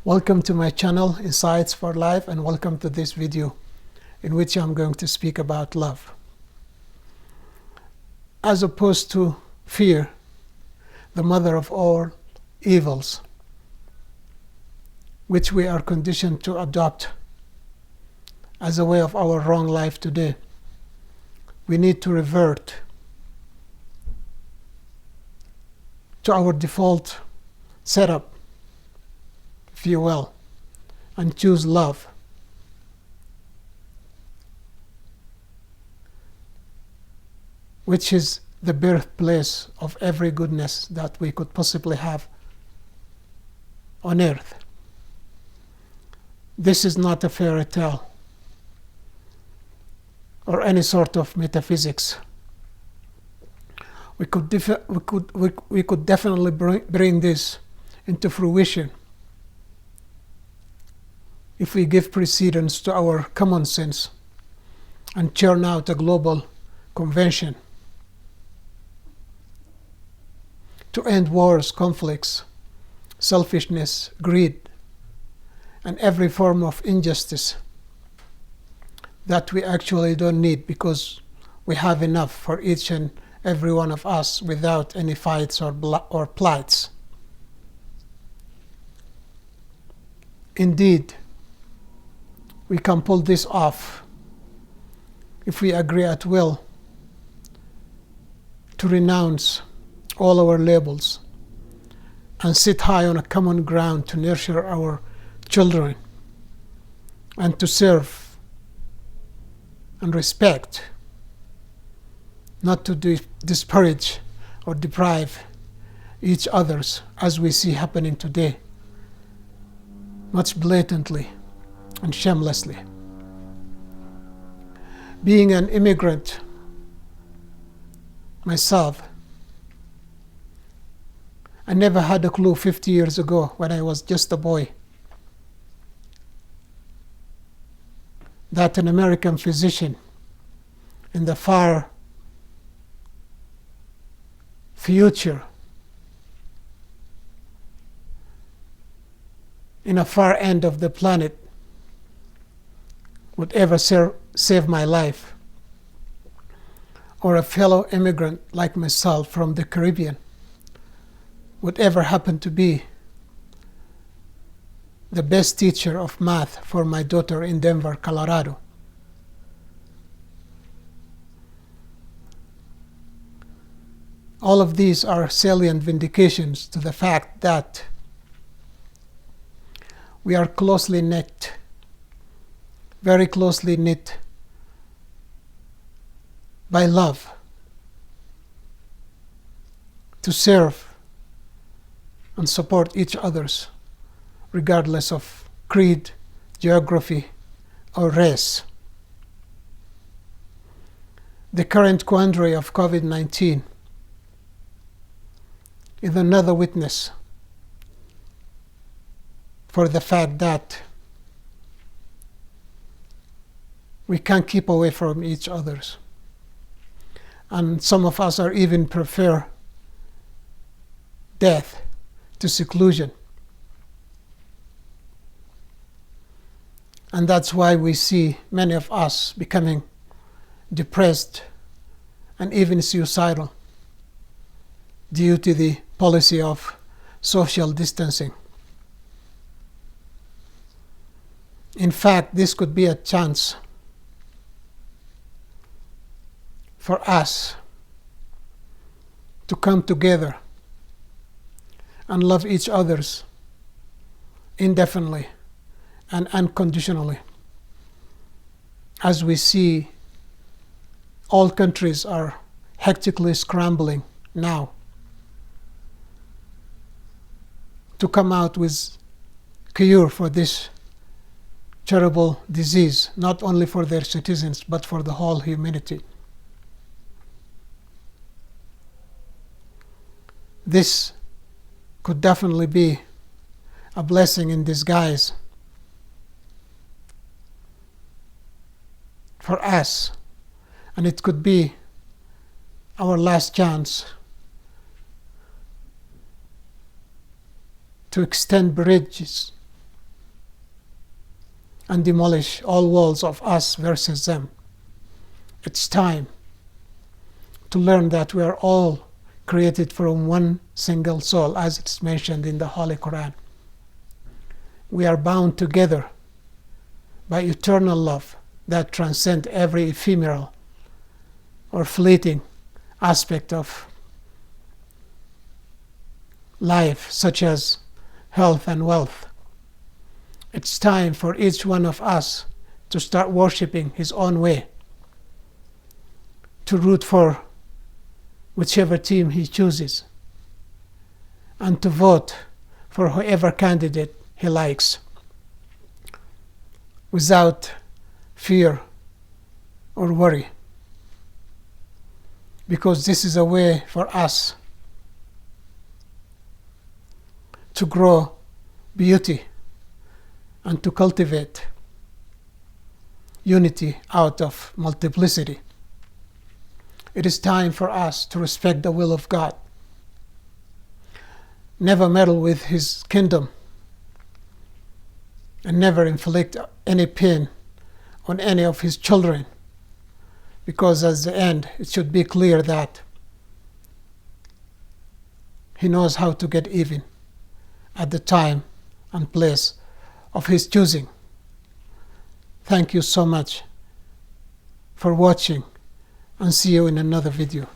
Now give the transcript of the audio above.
Welcome to my channel, Insights for Life, and welcome to this video in which I'm going to speak about love. As opposed to fear, the mother of all evils, which we are conditioned to adopt as a way of our wrong life today, we need to revert to our default setup, if you will, and choose love. Which is the birthplace of every goodness that we could possibly have on earth. This is not a fairy tale or any sort of metaphysics. We could definitely bring this into fruition if we give precedence to our common sense and churn out a global convention to end wars, conflicts, selfishness, greed, and every form of injustice that we actually don't need, because we have enough for each and every one of us without any fights or plights. Indeed, we can pull this off if we agree at will to renounce all our labels and sit high on a common ground to nurture our children and to serve and respect, not to disparage or deprive each others, as we see happening today, much blatantly and shamelessly. Being an immigrant myself, I never had a clue 50 years ago when I was just a boy that an American physician in the far future, in a far end of the planet, would ever save my life, or a fellow immigrant like myself from the Caribbean would ever happen to be the best teacher of math for my daughter in Denver, Colorado. All of these are salient vindications to the fact that we are closely knit, very closely knit by love, to serve and support each other's, regardless of creed, geography, or race. The current quandary of COVID-19 is another witness for the fact that we can't keep away from each other's. And some of us are even prefer death to seclusion. And that's why we see many of us becoming depressed and even suicidal due to the policy of social distancing. In fact, this could be a chance for us to come together and love each other's indefinitely and unconditionally, as we see all countries are hectically scrambling now to come out with cure for this terrible disease, not only for their citizens but for the whole humanity. This could definitely be a blessing in disguise for us, and it could be our last chance to extend bridges and demolish all walls of us versus them. It's time to learn that we are all created from one single soul, as it's mentioned in the Holy Quran. We are bound together by eternal love that transcends every ephemeral or fleeting aspect of life, such as health and wealth. It's time for each one of us to start worshiping his own way, to root for whichever team he chooses, and to vote for whoever candidate he likes, without fear or worry, because this is a way for us to grow beauty and to cultivate unity out of multiplicity. It is time for us to respect the will of God, never meddle with his kingdom, and never inflict any pain on any of his children, because at the end it should be clear that he knows how to get even at the time and place of his choosing. Thank you so much for watching, and see you in another video.